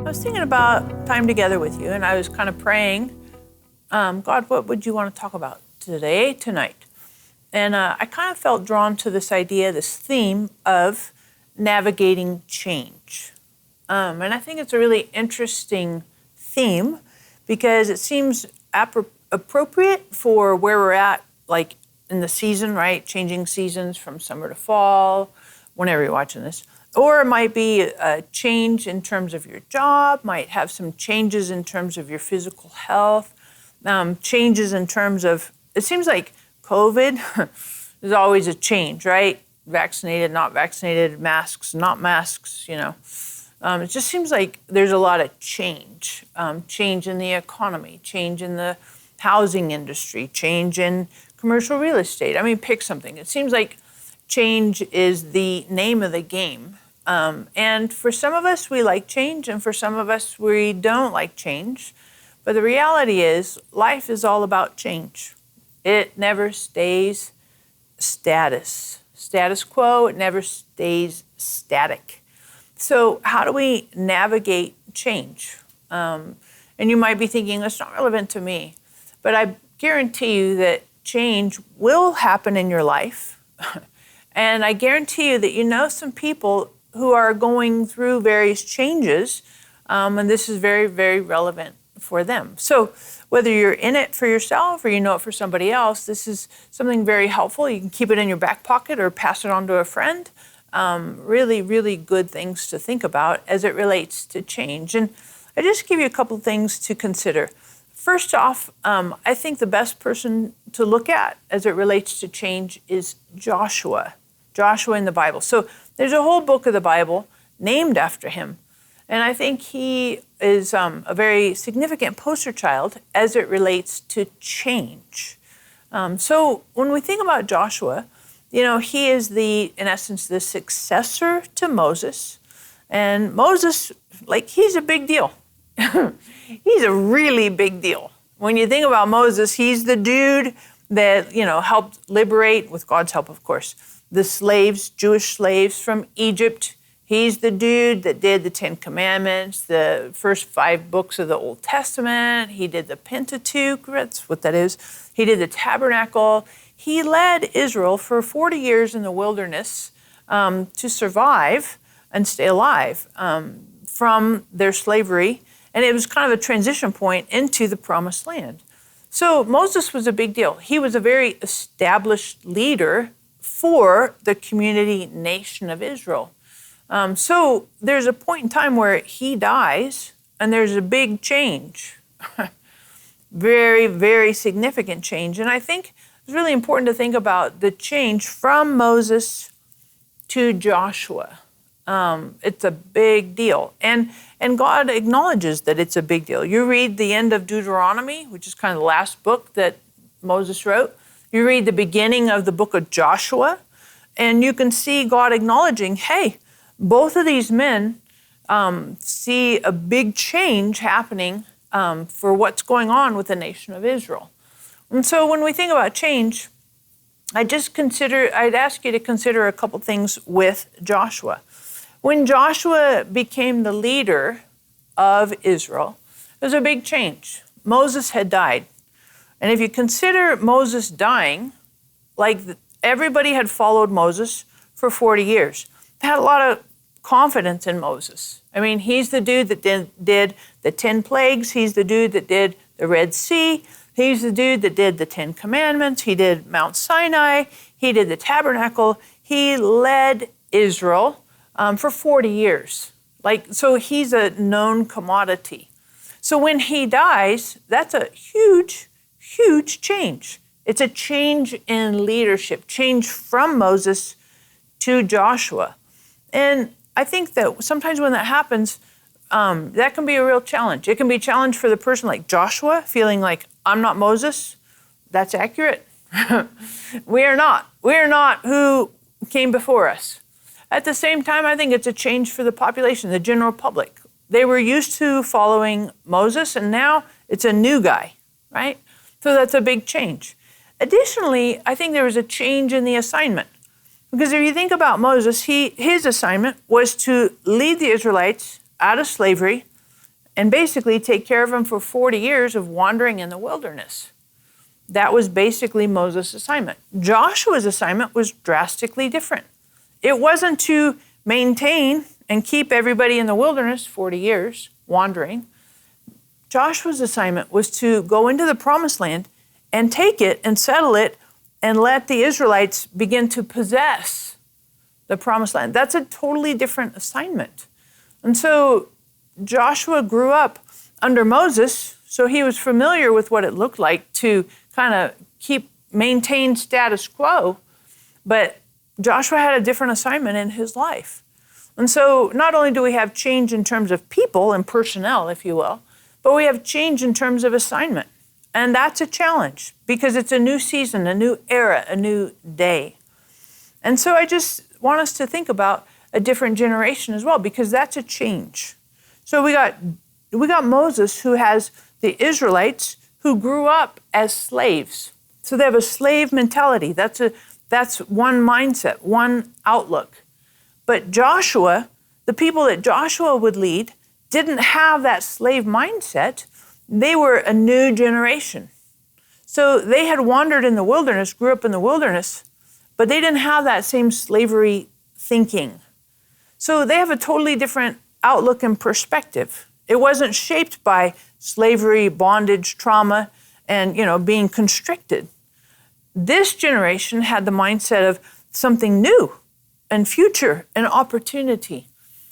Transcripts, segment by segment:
I was thinking about time together with you, and I was kind of praying, God, what would you want to talk about tonight? And I kind of felt drawn to this idea, this theme of navigating change. And I think it's a really interesting theme because it seems appropriate for where we're at, like in the season, right? Changing seasons from summer to fall, whenever you're watching this. Or it might be a change in terms of your job, might have some changes in terms of your physical health, changes in terms of, it seems like COVID is always a change, right? Vaccinated, not vaccinated, masks, not masks, It just seems like there's a lot of change. Change in the economy, change in the housing industry, change in commercial real estate. I mean, pick something. It seems like change is the name of the game. And for some of us, we like change, and for some of us, we don't like change. But the reality is, life is all about change. It never stays status quo. It never stays static. So how do we navigate change? And you might be thinking, that's not relevant to me. But I guarantee you that change will happen in your life. And I guarantee you that you know some people who are going through various changes, and this is very, very relevant for them. So whether you're in it for yourself or you know it for somebody else, this is something very helpful. You can keep it in your back pocket or pass it on to a friend. Really, really good things to think about as it relates to change. And I just give you a couple things to consider. First off, I think the best person to look at as it relates to change is Joshua in the Bible. So there's a whole book of the Bible named after him. And I think he is a very significant poster child as it relates to change. So when we think about Joshua, he is in essence, the successor to Moses. And Moses, he's a big deal. He's a really big deal. When you think about Moses, he's the dude that, helped liberate, with God's help, of course, the slaves, Jewish slaves from Egypt. He's the dude that did the 10 Commandments, the first 5 books of the Old Testament. He did the Pentateuch, that's what that is. He did the tabernacle. He led Israel for 40 years in the wilderness to survive and stay alive from their slavery. And it was kind of a transition point into the Promised Land. So Moses was a big deal. He was a very established leader for the community nation of Israel. So there's a point in time where he dies and there's a big change. Very, very significant change. And I think it's really important to think about the change from Moses to Joshua. It's a big deal. And God acknowledges that it's a big deal. You read the end of Deuteronomy, which is kind of the last book that Moses wrote. You read the beginning of the book of Joshua, and you can see God acknowledging, hey, both of these men see a big change happening for what's going on with the nation of Israel. And so when we think about change, I'd ask you to consider a couple things with Joshua. When Joshua became the leader of Israel, it was a big change. Moses had died. And if you consider Moses dying, everybody had followed Moses for 40 years. They had a lot of confidence in Moses. I mean, he's the dude that did the 10 plagues. He's the dude that did the Red Sea. He's the dude that did the 10 Commandments. He did Mount Sinai. He did the tabernacle. He led Israel for 40 years. So he's a known commodity. So when he dies, that's a huge, huge change. It's a change in leadership, change from Moses to Joshua. And I think that sometimes when that happens, that can be a real challenge. It can be a challenge for the person like Joshua, feeling like, I'm not Moses. That's accurate. We are not. We are not who came before us. At the same time, I think it's a change for the population, the general public. They were used to following Moses, and now it's a new guy, right? So that's a big change. Additionally, I think there was a change in the assignment. Because if you think about Moses, his assignment was to lead the Israelites out of slavery, and basically take care of them for 40 years of wandering in the wilderness. That was basically Moses' assignment. Joshua's assignment was drastically different. It wasn't to maintain and keep everybody in the wilderness 40 years wandering. Joshua's assignment was to go into the promised land and take it and settle it and let the Israelites begin to possess the promised land. That's a totally different assignment. And so Joshua grew up under Moses, so he was familiar with what it looked like to kind of maintain status quo, but Joshua had a different assignment in his life. And so not only do we have change in terms of people and personnel, if you will, but we have change in terms of assignment. And that's a challenge because it's a new season, a new era, a new day. And so I just want us to think about a different generation as well, because that's a change. So we got Moses, who has the Israelites who grew up as slaves. So they have a slave mentality. That's one mindset, one outlook. But Joshua, the people that Joshua would lead, didn't have that slave mindset. They were a new generation. So they had wandered in the wilderness, grew up in the wilderness, but they didn't have that same slavery thinking. So they have a totally different outlook and perspective. It wasn't shaped by slavery, bondage, trauma, and being constricted. This generation had the mindset of something new and future and opportunity.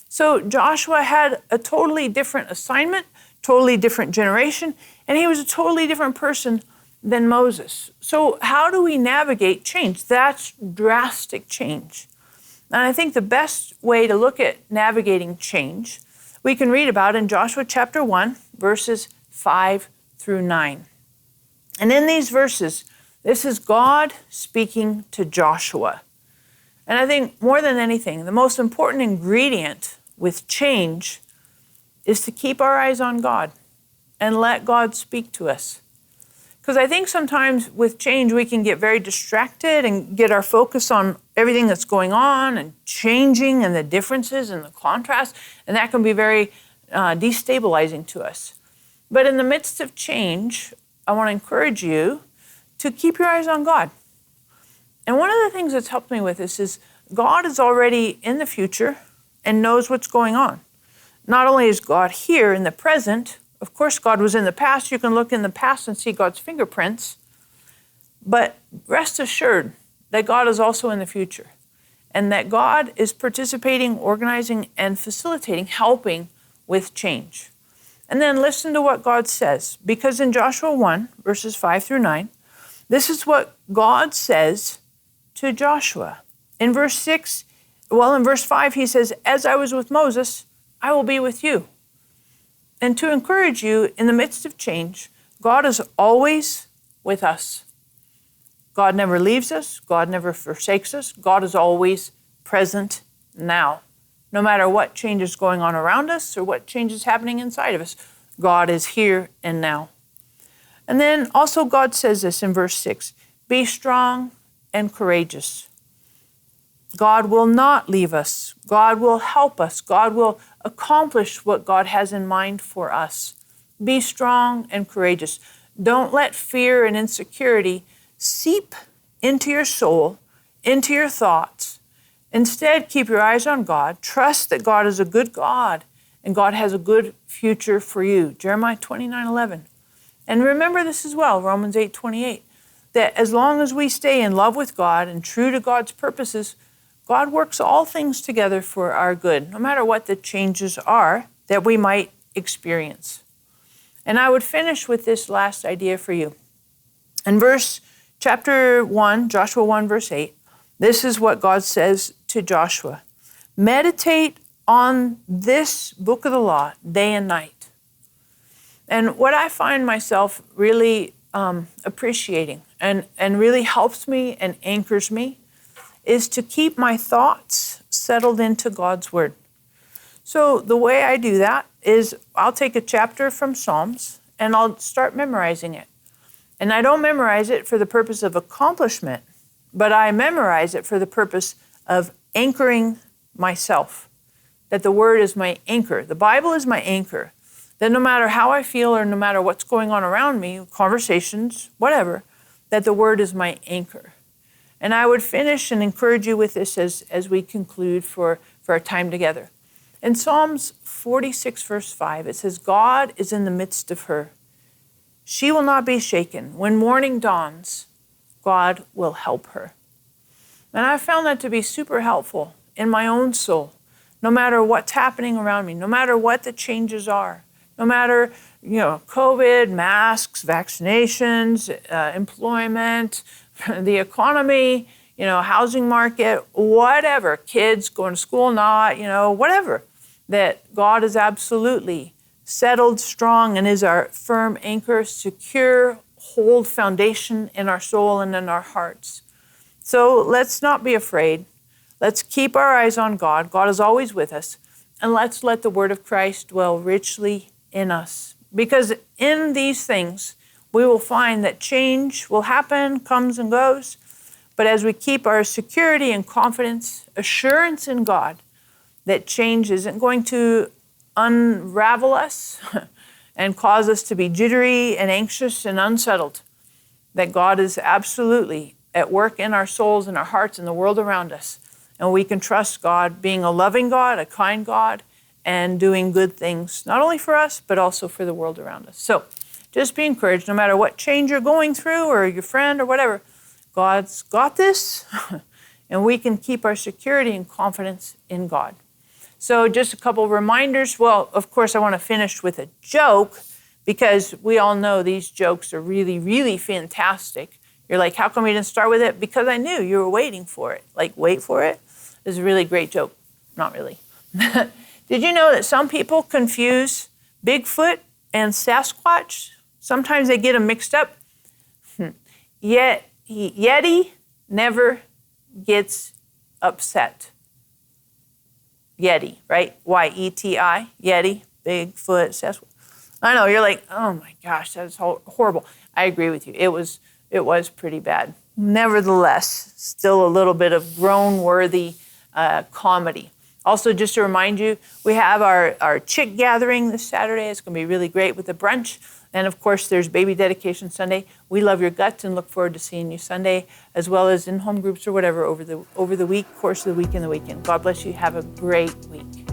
So Joshua had a totally different assignment, totally different generation, and he was a totally different person than Moses. So how do we navigate change? That's drastic change. And I think the best way to look at navigating change, we can read about in Joshua chapter 1, verses 5 through 9. And in these verses, this is God speaking to Joshua. And I think more than anything, the most important ingredient with change is to keep our eyes on God and let God speak to us. Because I think sometimes with change, we can get very distracted and get our focus on everything that's going on and changing and the differences and the contrast, and that can be very destabilizing to us. But in the midst of change, I want to encourage you to keep your eyes on God. And one of the things that's helped me with this is God is already in the future and knows what's going on. Not only is God here in the present, of course God was in the past, you can look in the past and see God's fingerprints, but rest assured that God is also in the future and that God is participating, organizing, and facilitating, helping with change. And then listen to what God says, because in Joshua 1, verses 5 through 9, this is what God says to Joshua. In verse 5, he says, "As I was with Moses, I will be with you." And to encourage you in the midst of change, God is always with us. God never leaves us. God never forsakes us. God is always present now. No matter what change is going on around us or what change is happening inside of us, God is here and now. And then also God says this in verse 6, "Be strong and courageous." God will not leave us. God will help us. God will accomplish what God has in mind for us. Be strong and courageous. Don't let fear and insecurity seep into your soul, into your thoughts. Instead, keep your eyes on God. Trust that God is a good God and God has a good future for you. Jeremiah 29:11. And remember this as well, Romans 8:28, that as long as we stay in love with God and true to God's purposes, God works all things together for our good, no matter what the changes are that we might experience. And I would finish with this last idea for you. In chapter 1, Joshua 1, verse 8, this is what God says to Joshua. "Meditate on this book of the law day and night." And what I find myself really appreciating and really helps me and anchors me is to keep my thoughts settled into God's word. So the way I do that is I'll take a chapter from Psalms and I'll start memorizing it. And I don't memorize it for the purpose of accomplishment, but I memorize it for the purpose of anchoring myself, that the word is my anchor. The Bible is my anchor, that no matter how I feel or no matter what's going on around me, conversations, whatever, that the word is my anchor. And I would finish and encourage you with this as we conclude for our time together. In Psalms 46, verse 5, it says, God is in the midst of her. She will not be shaken. When morning dawns, God will help her. And I found that to be super helpful in my own soul. No matter what's happening around me, no matter what the changes are, no matter, COVID, masks, vaccinations, employment, the economy, housing market, whatever, kids going to school, not, whatever, that God is absolutely settled, strong, and is our firm anchor, secure, hold foundation in our soul and in our hearts. So let's not be afraid. Let's keep our eyes on God. God is always with us. And let's let the word of Christ dwell richly in us. Because in these things, we will find that change will happen, comes and goes. But as we keep our security and confidence, assurance in God, that change isn't going to unravel us and cause us to be jittery and anxious and unsettled. That God is absolutely at work in our souls and our hearts and the world around us. And we can trust God being a loving God, a kind God, and doing good things, not only for us, but also for the world around us. So just be encouraged, no matter what change you're going through or your friend or whatever, God's got this, and we can keep our security and confidence in God. So just a couple of reminders. Well, of course, I want to finish with a joke because we all know these jokes are really, really fantastic. You're like, how come you didn't start with it? Because I knew you were waiting for it. Like, wait for it. It's a really great joke. Not really. Did you know that some people confuse Bigfoot and Sasquatch? Sometimes they get them mixed up. Yet Yeti never gets upset. Yeti, right? Y-E-T-I, Yeti, Bigfoot, Sasquatch. I know, you're like, oh my gosh, that's horrible. I agree with you. It was pretty bad. Nevertheless, still a little bit of groan-worthy comedy. Also, just to remind you, we have our chick gathering this Saturday. It's going to be really great with the brunch. And of course, there's Baby Dedication Sunday. We love your guts and look forward to seeing you Sunday, as well as in home groups or whatever over the week, course of the week and the weekend. God bless you. Have a great week.